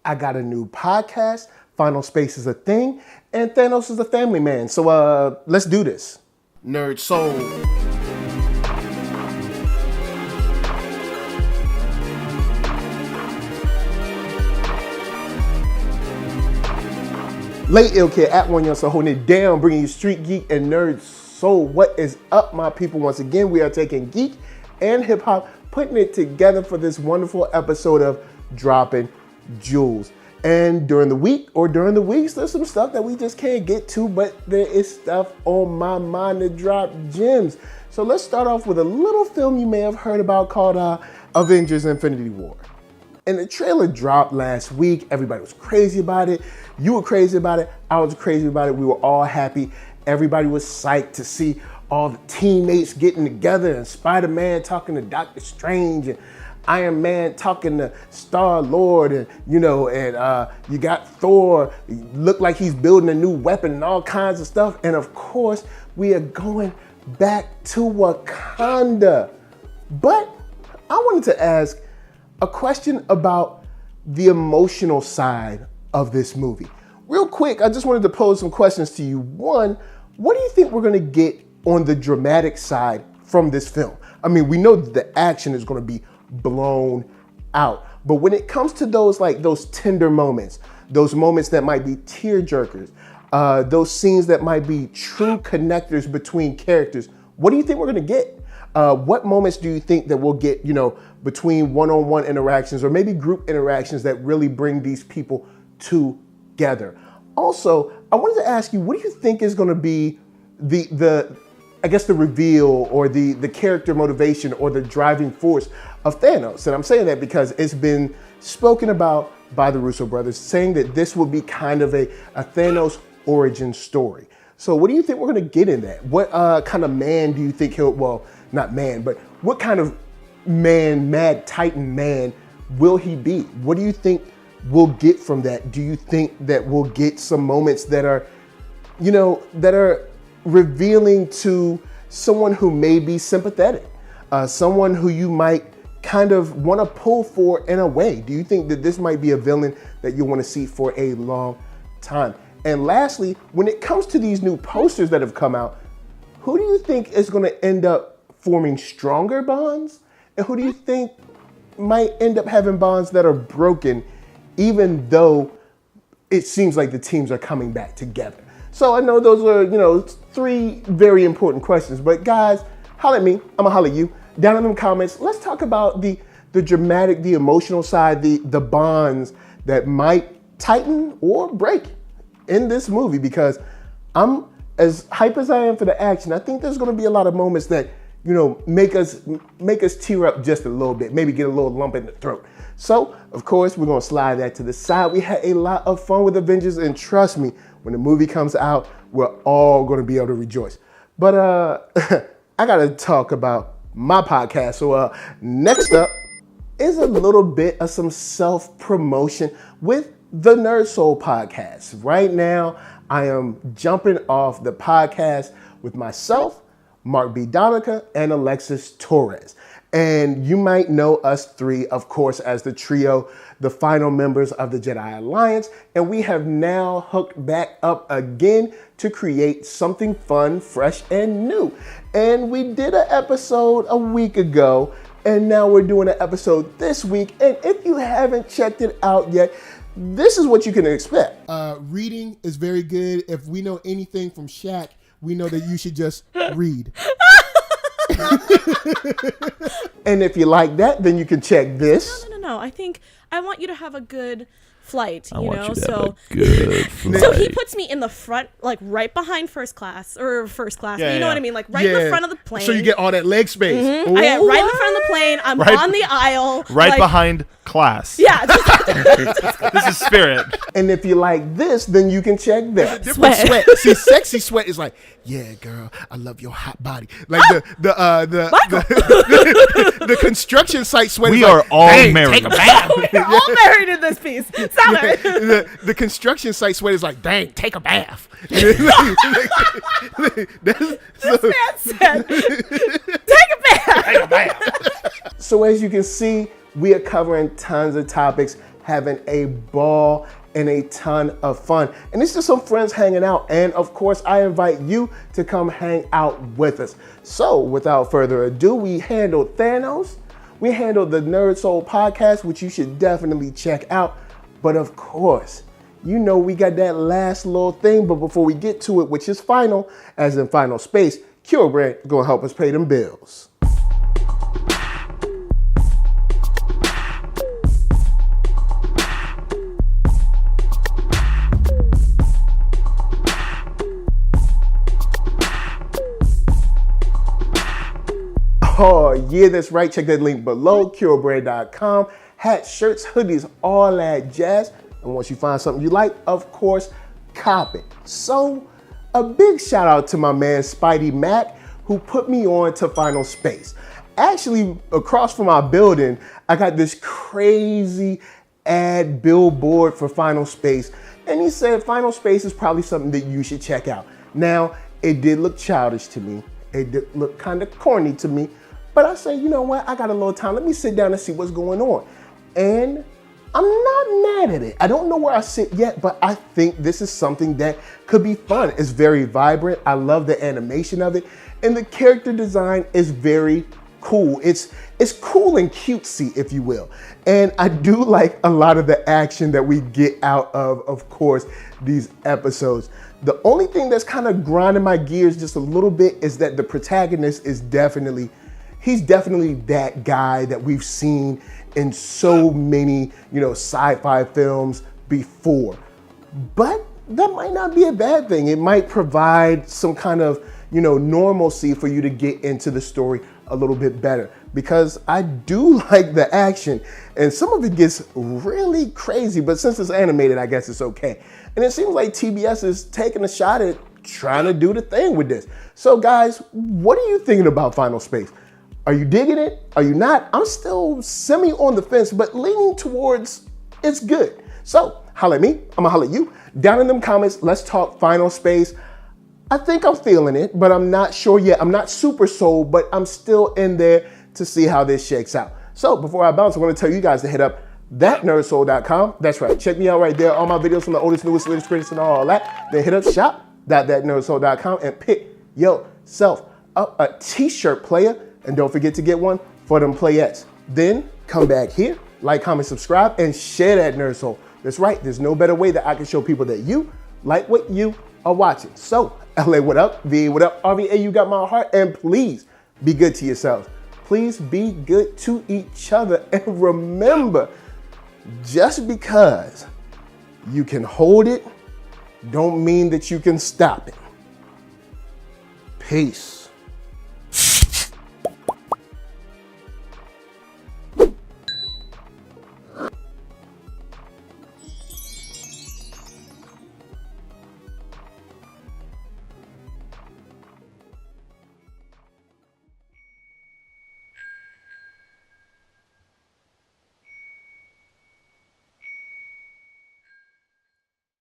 I got a new podcast. Final Space is a thing. And Thanos is a family man. So let's do this. NERDSoul. Late Ill Kid at OneYoungsta holding it down, bringing you StreetGeek and NERDSoul. What is up, my people? Once again, we are taking geek and hip hop, putting it together for this wonderful episode of Dropping Jewels. And during the week or during the weeks, there's some stuff that we just can't get to, but there is stuff on my mind to drop gems. So let's start off with a little film you may have heard about called Avengers Infinity War. And the trailer dropped last week. Everybody was crazy about it. You were crazy about it. I was crazy about it. We were all happy. Everybody was psyched to see all the teammates getting together and Spider-Man talking to Doctor Strange and Iron Man talking to Star-Lord and, you got Thor, look like he's building a new weapon and all kinds of stuff. And of course, we are going back to Wakanda. But I wanted to ask a question about the emotional side of this movie. Real quick, I just wanted to pose some questions to you. One, what do you think we're gonna get on the dramatic side from this film? I mean, we know that the action is gonna be blown out. But when it comes to those tender moments, those moments that might be tear jerkers, those scenes that might be true connectors between characters, what do you think we're gonna get? What moments do you think that we'll get, between one-on-one interactions or maybe group interactions that really bring these people together? Also, I wanted to ask you, what do you think is gonna be the reveal or the character motivation or the driving force of Thanos? And I'm saying that because it's been spoken about by the Russo brothers, saying that this will be kind of a Thanos origin story. So what do you think we're gonna get in that? What kind of man do you think not man, but what kind of man, mad titan man will he be? What do you think we'll get from that? Do you think that we'll get some moments that are, that are revealing to someone who may be sympathetic, someone who you might kind of want to pull for in a way? Do you think that this might be a villain that you want to see for a long time? And lastly, when it comes to these new posters that have come out, who do you think is going to end up forming stronger bonds? And who do you think might end up having bonds that are broken, even though it seems like the teams are coming back together? So I know those are, three very important questions, but guys, holla at me, I'm gonna holla at you. Down in the comments, let's talk about the dramatic, the emotional side, the bonds that might tighten or break in this movie, because I'm as hype as I am for the action. I think there's gonna be a lot of moments that, make us tear up just a little bit, maybe get a little lump in the throat. So, of course, we're gonna slide that to the side. We had a lot of fun with Avengers, and trust me, when the movie comes out, we're all gonna be able to rejoice. But I gotta talk about my podcast. So next up is a little bit of some self-promotion with the NERDSoul podcast. Right now, I am jumping off the podcast with myself, Mark B. Donica, and Alexis Torres. And you might know us three, of course, as the trio, the final members of the Jedi Alliance. And we have now hooked back up again to create something fun, fresh, and new. And we did an episode a week ago, and now we're doing an episode this week. And if you haven't checked it out yet, this is what you can expect. Reading is very good. If we know anything from Shaq, we know that you should just read. And if you like that, then you can check this. No. I think I want you to have a good flight, I want you to have a good flight. So he puts me in the front, like right behind first class. You know what I mean? Like right in the front of the plane. So you get all that leg space. Mm-hmm. I get right in the front of the plane. I'm on the aisle. Right behind class. Yeah. This is spirit. And if you like this, then you can check that. Sweat. See, sexy sweat is like, yeah, girl, I love your hot body. Like the construction site sweat. We is are like, all hey, married. Take a bath. We're all married in this piece. Stop it. The construction site sweat is like, dang, take a bath. This man said, take a bath. So as you can see, we are covering tons of topics, having a ball and a ton of fun. And it's just some friends hanging out. And of course, I invite you to come hang out with us. So without further ado, we handled Thanos. We handled the NERDSoul podcast, which you should definitely check out. But of course, you know we got that last little thing. But before we get to it, which is final, as in final space, Curebrand is gonna help us pay them bills. Oh yeah, that's right. Check that link below, curebrand.com. Hats, shirts, hoodies, all that jazz. And once you find something you like, of course, cop it. So a big shout out to my man Spidey Mac, who put me on to Final Space. Actually, across from our building, I got this crazy ad billboard for Final Space. And he said Final Space is probably something that you should check out. Now, it did look childish to me. It did look kind of corny to me. But I say, you know what? I got a little time. Let me sit down and see what's going on. And I'm not mad at it. I don't know where I sit yet, but I think this is something that could be fun. It's very vibrant. I love the animation of it. And the character design is very cool. It's cool and cutesy, if you will. And I do like a lot of the action that we get out of course, these episodes. The only thing that's kind of grinding my gears just a little bit is that the protagonist is he's definitely that guy that we've seen in so many, sci-fi films before. But that might not be a bad thing. It might provide some kind of, normalcy for you to get into the story a little bit better, because I do like the action and some of it gets really crazy, but since it's animated, I guess it's okay. And it seems like TBS is taking a shot at trying to do the thing with this. So guys, what are you thinking about Final Space? Are you digging it? Are you not? I'm still semi on the fence, but leaning towards it's good. So holla at me, I'm gonna holla at you. Down in them comments, let's talk Final Space. I think I'm feeling it, but I'm not sure yet. I'm not super sold, but I'm still in there to see how this shakes out. So before I bounce, I want to tell you guys to hit up ThatNERDSoul.com. That's right, check me out right there. All my videos from the oldest, newest, latest, greatest, and all that. Then hit up shop.ThatNERDSoul.com and pick yourself up a t-shirt player. And don't forget to get one for them playettes. Then come back here, like, comment, subscribe, and share that NERDSoul. That's right, there's no better way that I can show people that you like what you are watching. So, LA, what up? VA, what up? RVA, you got my heart. And please be good to yourselves. Please be good to each other. And remember, just because you can hold it, don't mean that you can stop it. Peace.